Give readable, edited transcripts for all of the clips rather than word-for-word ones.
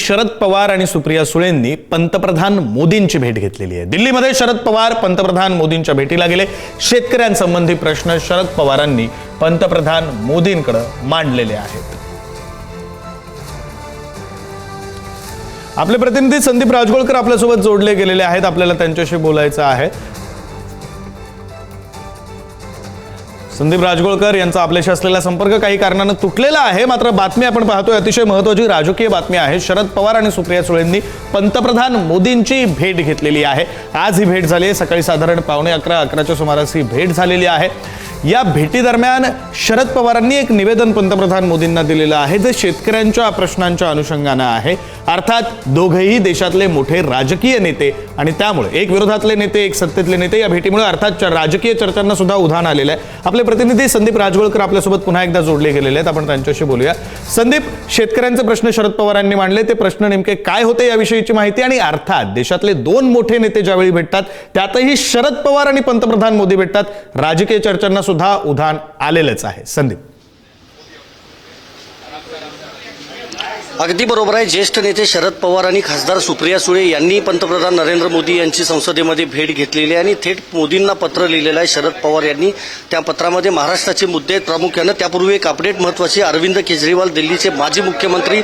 शरद पवार आणि सुप्रिया सुळेंनी पंतप्रधान मोदींची भेट घेतलेली आहे। दिल्लीमध्ये शरद पवार पंतप्रधान मोदींच्या भेटीला गेले। शेतकऱ्यांसंबंधी प्रश्न शरद पवारांनी पंतप्रधान मोदींकडे मांडलेले आहेत। आपले प्रतिनिधी संदीप राजगोळकर आपल्यासोबत जोडले गेलेले आहेत, आपल्याला त्यांच्याशी बोलायचं आहे। संदीप राजगोळकर यांचा आपल्याशी असलेला संपर्क काही कारणाने तुटलेला आहे, मात्र बातमी आपण पाहतोय अतिशय महत्त्वाची राजकीय बातमी आहे। शरद पवार आणि सुप्रिया सुळेंनी पंतप्रधान मोदींची भेट घेतलेली आहे। आज ही भेट झाली आहे, सकाळी साधारण 11:15च्या सुमारास ही भेट झालेली आहे। या भेटी दरम्यान शरद पवारांनी एक निवेदन पंतप्रधान मोदींना दिलेलं आहे, जे शेतकऱ्यांच्या प्रश्नांच्या अनुषंगाने आहे। अर्थात दोघेही देशातले मोठे राजकीय नेते आणि त्यामुळे एक विरोधातले नेते एक सत्तेतले नेते या भेटीमुळे अर्थात राजकीय चर्चांना सुद्धा उधाण आलेलं आहे। आपले प्रतिनिधी संदीप राजगोळकर आपल्यासोबत पुन्हा एकदा जोडले गेलेले आहेत, आपण त्यांच्याशी बोलूया। संदीप, शेतकऱ्यांचे प्रश्न शरद पवारांनी मांडले, ते प्रश्न नेमके काय होते याविषयीची माहिती आणि अर्थात देशातले दोन मोठे नेते ज्यावेळी भेटतात त्यातही शरद पवार आणि पंतप्रधान मोदी भेटतात, राजकीय चर्चांना सुद्धा उधाण आलेलंच आहे। संदीप, अगदी बरोबर आहे। ज्येष्ठ नेते शरद पवार आणि खासदार सुप्रिया सुळे यांनी पंतप्रधान नरेंद्र मोदी यांची संसदेमध्ये भेट घेतलेली आहे आणि थेट मोदींना पत्र लिहिलेलं आहे शरद पवार यांनी। त्या पत्रामध्ये महाराष्ट्राचे मुद्दे आहेत प्रामुख्यानं। त्यापूर्वी एक अपडेट महत्त्वाची, अरविंद केजरीवाल दिल्लीचे माजी मुख्यमंत्री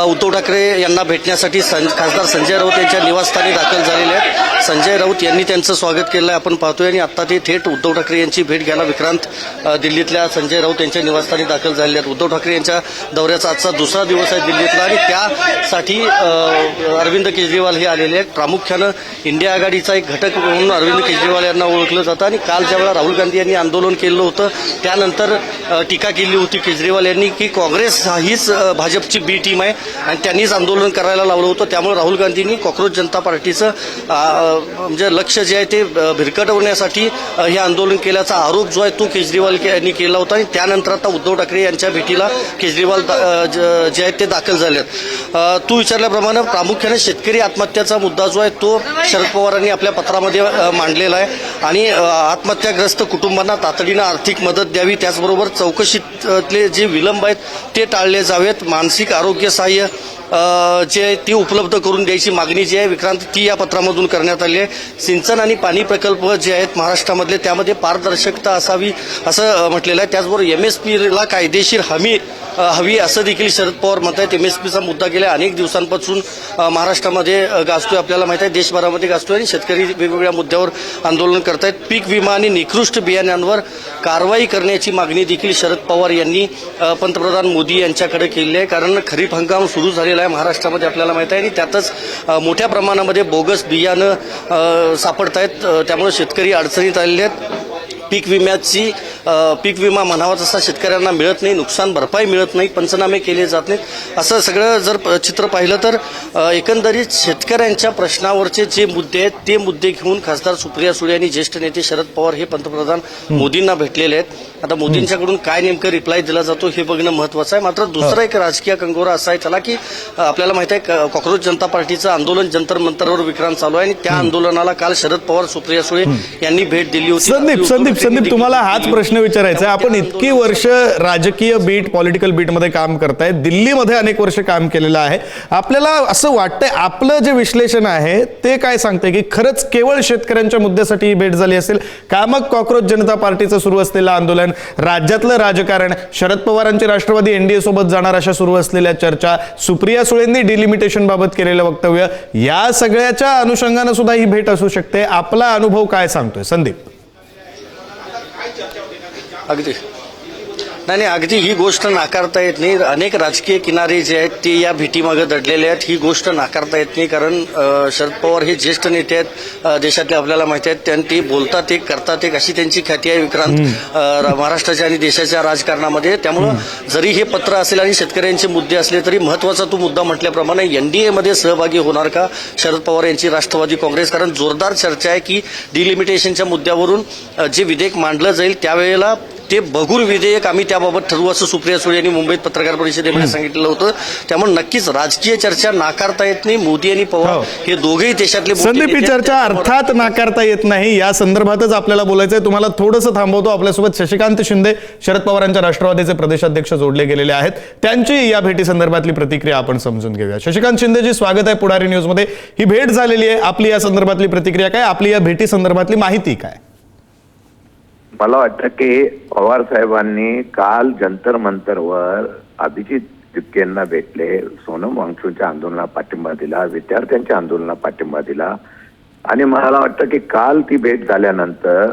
उद्धव ठाकरे यांना भेटण्यासाठी खासदार संजय राऊत यांच्या निवासस्थानी दाखल झालेले आहेत। संजय राऊत यांनी त्यांचं स्वागत केलं आहे आपण पाहतोय आणि आता ते थेट उद्धव ठाकरे यांची भेट घ्यायला विक्रांत दिल्लीतल्या संजय राऊत यांच्या निवासस्थानी दाखल झालेले आहेत। उद्धव ठाकरे यांच्या दौऱ्याचा आजचा दुसरा दिवस आहे दिल्लीत आणि त्यासाठी अरविंद केजरीवाल हे आलेले आहेत। प्रामुख्यानं इंडिया आघाडीचा एक घटक म्हणून अरविंद केजरीवाल यांना ओळखलं जातं आणि काल ज्यावेळेला राहुल गांधी यांनी आंदोलन केलं होतं त्यानंतर टीका केली होती केजरीवाल यांनी की काँग्रेस हीच भाजपची बी टीम आहे आणि त्यांनीच आंदोलन करायला लावलं होतं। त्यामुळे राहुल गांधींनी कॉक्रोच जनता पार्टीचं म्हणजे लक्ष जे आहे ते भिरकटवण्यासाठी हे आंदोलन केल्याचा आरोप जो आहे तो केजरीवाल यांनी केला होता आणि त्यानंतर आता उद्धव ठाकरे यांच्या भेटीला केजरीवाल जे आहेत ते दाखल झाले आहेत। तू विचारल्याप्रमाणे प्रामुख्याने शेतकरी आत्महत्याचा मुद्दा जो आहे तो शरद पवारांनी आपल्या पत्रामध्ये मांडलेला आहे आणि आत्महत्याग्रस्त कुटुंबांना तातडीनं आर्थिक मदत द्यावी, त्याचबरोबर चौकशीतले जे विलंब आहेत ते टाळले जावेत, मानसिक आरोग्य सहाय्य जे ती उपलब्ध करून द्यायची मागणी जी आहे विक्रांत ती या पत्रामधून करण्यात आली आहे। सिंचन आणि पाणी प्रकल्प जे आहेत महाराष्ट्रामधले त्यामध्ये पारदर्शकता असावी असं म्हटलेलं आहे। त्याचबरोबर MSPला कायदेशीर हमी हवी असं देखील शरद पवार म्हणतात। MSPचा मुद्दा गेल्या अनेक दिवसांपासून महाराष्ट्रामध्ये गाजतोय, आपल्याला माहिती आहे देशभरामध्ये गाजतोय आणि शेतकरी वेगवेगळ्या मुद्द्यावर आंदोलन करतायत। पीक विमा आणि निकृष्ट बियाण्यांवर कारवाई करण्याची मागणी देखील शरद पवार यांनी पंतप्रधान मोदी यांच्याकडे केली आहे, कारण खरीप हंगाम सुरू झालेला आहे महाराष्ट्रामध्ये आपल्याला माहिती आहे आणि त्यातच मोठ्या प्रमाणामध्ये बोगस बियाणं सापडत आहेत, त्यामुळे शेतकरी अडचणीत आलेले आहेत। पीक विमा म्हणावा तसा शेतकऱ्यांना मिळत नाही, नुकसान भरपाई मिळत नाही, पंचनामे केले जात नाहीत, असं सगळं जर चित्र पाहिलं तर एकंदरीत शेतकऱ्यांच्या प्रश्नावरचे जे मुद्दे आहेत ते मुद्दे घेऊन खासदार सुप्रिया सुळे आणि ज्येष्ठ नेते शरद पवार हे पंतप्रधान मोदींना भेटलेले आहेत। आता मोदींच्याकडून काय नेमकं रिप्लाय दिला जातो हे बघणं महत्वाचं आहे। मात्र दुसरा एक राजकीय कंगोरा असा आहे त्याला की आपल्याला माहिती आहे कॉक्रोच जनता पार्टीचं आंदोलन जंतर मंतरवर विक्रांत चालू आहे आणि त्या आंदोलनाला काल शरद पवार सुप्रिया सुळे यांनी भेट दिली होती। संदीप, तुम्हाला हाच प्रश्न विचारायचा आहे। आपण इतकी वर्ष राजकीय बीट पॉलिटिकल बीटमध्ये काम करताय, दिल्लीमध्ये अनेक वर्ष काम केलेलं आहे, आपल्याला असं वाटतंय आपलं जे विश्लेषण आहे ते काय सांगतंय की खरंच केवळ शेतकऱ्यांच्या मुद्द्यासाठी ही भेट झाली असेल का? मग कॉक्रोच जनता पार्टीचं सुरू असलेलं आंदोलन, राज्यातलं राजकारण, शरद पवारांची राष्ट्रवादी NDA सोबत जाणार अशा सुरू असलेल्या चर्चा, सुप्रिया सुळेंनी डिलिमिटेशन बाबत केलेलं वक्तव्य, या सगळ्याच्या अनुषंगाने सुद्धा ही भेट असू शकते, आपला अनुभव काय सांगतोय संदीप? अगदी ही गोष्ट नाकारता येत नाही। अनेक राजकीय किनारे जे आहेत ते या भेटीमागे दडलेले आहेत, ही गोष्ट नाकारता येत नाही, कारण शरद पवार हे ज्येष्ठ नेते आहेत देशातले, आपल्याला माहिती आहेत, त्यांनी ते बोलतात ते करतात एक अशी त्यांची ख्याती आहे विक्रांत महाराष्ट्राच्या आणि देशाच्या राजकारणामध्ये। त्यामुळं जरी हे पत्र असेल आणि शेतकऱ्यांचे मुद्दे असले तरी महत्वाचा तो मुद्दा म्हटल्याप्रमाणे NDA मध्ये सहभागी होणार का शरद पवार यांची राष्ट्रवादी काँग्रेस, कारण जोरदार चर्चा आहे की डिलिमिटेशनच्या मुद्द्यावरून जे विधेयक मांडलं जाईल त्यावेळेला ते बघून विधेयक आम्ही त्याबाबत ठरवू असं सुप्रिया सुळे यांनी मुंबईत पत्रकार परिषदेमध्ये सांगितलेलं होतं. त्यामुळे नक्कीच राजकीय चर्चा नाकारता येत नाही. मोदी आणि पवार हे दोघेही देशातले मोठे संदीप, ही नेते आहेत. चर्चा अर्थात नाकारता येत नाही. या संदर्भातच आपल्याला बोलायचंय. तुम्हाला थोडंसं थांबवतो. आपल्यासोबत शशिकांत शिंदे, शरद पवारांच्या राष्ट्रवादीचे प्रदेशाध्यक्ष जोडले गेलेले आहेत. त्यांची या भेटी संदर्भातली प्रतिक्रिया आपण समजून घेऊया. शशिकांत शिंदेजी, स्वागत आहे पुढारी न्यूजमध्ये. ही भेट झालेली आहे, आपली या संदर्भातली प्रतिक्रिया काय, आपली या भेटी संदर्भातली माहिती काय? मला वाटतं की पवार साहेबांनी काल जंतर मंतरवर अभिजित तिपकेंना भेटले, सोनम वांगचूकच्या आंदोलनाला पाठिंबा दिला, विद्यार्थ्यांच्या आंदोलनाला पाठिंबा दिला आणि मला वाटतं की काल ती भेट झाल्यानंतर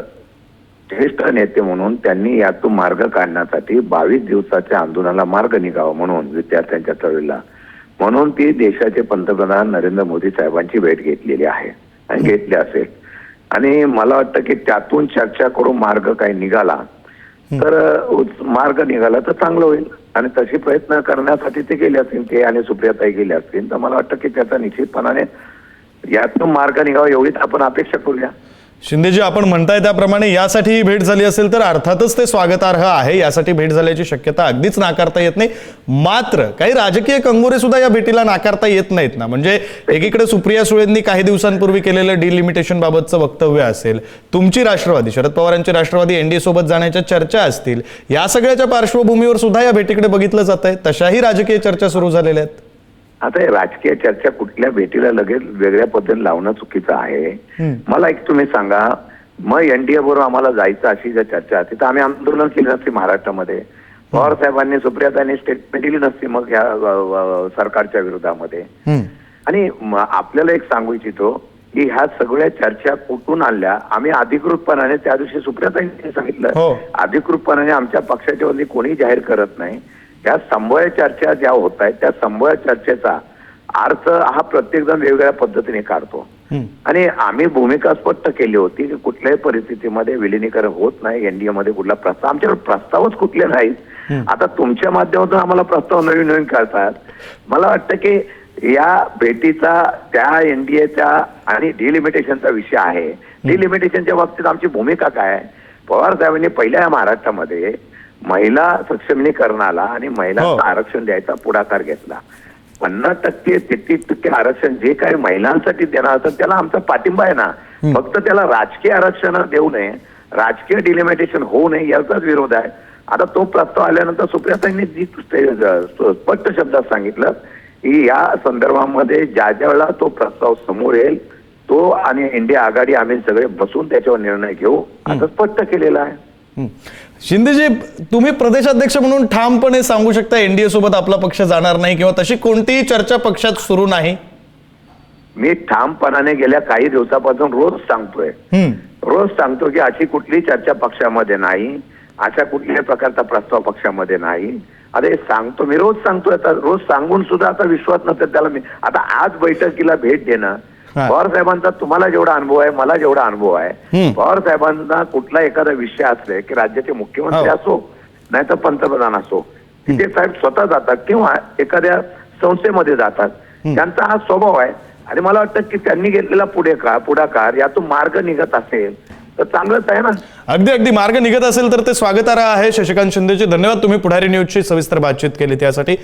ज्येष्ठ नेते म्हणून त्यांनी यातून मार्ग काढण्यासाठी 22 दिवसाच्या आंदोलनाला मार्ग निघावा म्हणून विद्यार्थ्यांच्या चळवळीला म्हणून ती देशाचे पंतप्रधान नरेंद्र मोदी साहेबांची भेट घेतलेली आहे आणि घेतली असेल. आणि मला वाटतं की त्यातून चर्चा करून मार्ग काही निघाला तर मार्ग निघाला तर चांगलं होईल आणि तशी प्रयत्न करण्यासाठी ते गेले असतील ते आणि सुप्रियाताई गेले असतील तर मला वाटतं की त्याचा निश्चितपणाने यातून मार्ग निघावा एवढीच आपण अपेक्षा करूया. शिंदेजी, आपण म्हणताय त्याप्रमाणे यासाठी ही भेट झाली असेल तर अर्थातच ते स्वागतार्ह आहे. यासाठी भेट झाल्याची शक्यता अगदीच नाकारता येत नाही. मात्र काही राजकीय कंगोरे सुद्धा या भेटीला नाकारता येत नाहीत ना. म्हणजे एकीकडे सुप्रिया सुळेंनी काही दिवसांपूर्वी केलेलं डिलिमिटेशन बाबतचं वक्तव्य असेल, तुमची राष्ट्रवादी, शरद पवारांची राष्ट्रवादी एनडीए सोबत जाण्याच्या चर्चा असतील, या सगळ्याच्या पार्श्वभूमीवर सुद्धा या भेटीकडे बघितलं जात आहे. तशाही राजकीय चर्चा सुरू झालेल्या आहेत. आता हे राजकीय चर्चा कुठल्या भेटीला लगेच वेगळ्या पद्धतीने लावणं चुकीचं आहे. मला एक तुम्ही सांगा, मग एनडीए बरोबर आम्हाला जायचं अशी जर चर्चा असते तर आम्ही आंदोलन केली नसती महाराष्ट्रामध्ये. पवार साहेबांनी सुप्रियाताईंनी स्टेटमेंट दिली नसती मग ह्या सरकारच्या विरोधामध्ये. आणि आपल्याला एक सांगू इच्छितो की ह्या सगळ्या चर्चा कुठून आणल्या, आम्ही अधिकृतपणाने त्या दिवशी सुप्रियाताईंनी सांगितलं अधिकृतपणाने आमच्या पक्षाच्या वतीने कोणी जाहीर करत नाही. त्या संभव्य चर्चा ज्या होत आहेत त्या संभव्य चर्चेचा अर्थ हा प्रत्येक जण वेगवेगळ्या पद्धतीने काढतो आणि आम्ही भूमिका स्पष्ट केली होती की कुठल्याही परिस्थितीमध्ये विलिनीकरण होत नाही. एनडीए मध्ये कुठला प्रस्ताव, आमच्याकडे प्रस्तावच कुठले नाहीत. आता तुमच्या माध्यमातून आम्हाला प्रस्ताव नवीन नवीन कळतात. मला वाटतं की या भेटीचा त्या एनडीएच्या आणि डिलिमिटेशनचा विषय आहे. डिलिमिटेशनच्या बाबतीत आमची भूमिका काय आहे? पवार साहेबांनी पहिल्या महाराष्ट्रामध्ये महिला सक्षमीकरणाला आणि महिलांना आरक्षण द्यायचा पुढाकार घेतला. 50% 33% आरक्षण जे काही महिलांसाठी देणार असतं त्याला आमचा पाठिंबा आहे ना. फक्त त्याला राजकीय आरक्षण देऊ नये, राजकीय डिलिमिटेशन होऊ नये याचाच विरोध आहे. आता तो प्रस्ताव आल्यानंतर सुप्रियाताईंनी जी स्पष्ट शब्दात सांगितलं की या संदर्भामध्ये ज्या ज्या वेळेला तो प्रस्ताव समोर येईल तो आणि इंडिया आघाडी आम्ही सगळे बसून त्याच्यावर निर्णय घेऊ असं स्पष्ट केलेलं आहे. शिंदेजी, तुम्ही प्रदेशाध्यक्ष म्हणून ठामपणे सांगू शकता एनडीए सोबत आपला पक्ष जाणार नाही किंवा तशी कोणतीही चर्चा पक्षात सुरू नाही? मी ठामपणाने गेल्या काही दिवसापासून रोज सांगतो की अशी कुठली चर्चा पक्षामध्ये नाही, अशा कुठल्याही प्रकारचा प्रस्ताव पक्षामध्ये नाही. अरे सांगतो, मी रोज सांगतोय. आता रोज सांगून सुद्धा आता विश्वास नसेल त्याला मी आता आज बैठकीला भेट देणं. पवार साहेबांचा तुम्हाला जेवढा अनुभव आहे, मला जेवढा अनुभव आहे, पवार साहेबांना कुठला एखादा विषय असले की राज्याचे मुख्यमंत्री असो नाही तर पंतप्रधान असो तिथे साहेब स्वतः जातात किंवा एखाद्या संस्थेमध्ये जातात. त्यांचा हा स्वभाव आहे आणि मला वाटतं की त्यांनी घेतलेला पुढाकार यातून मार्ग निघत असेल तर चांगलंच आहे ना. अगदी मार्ग निघत असेल तर ते स्वागतार्ह आहे. शशिकांत शिंदेजी, धन्यवाद. तुम्ही पुढारी न्यूजची सविस्तर बातचीत केली त्यासाठी.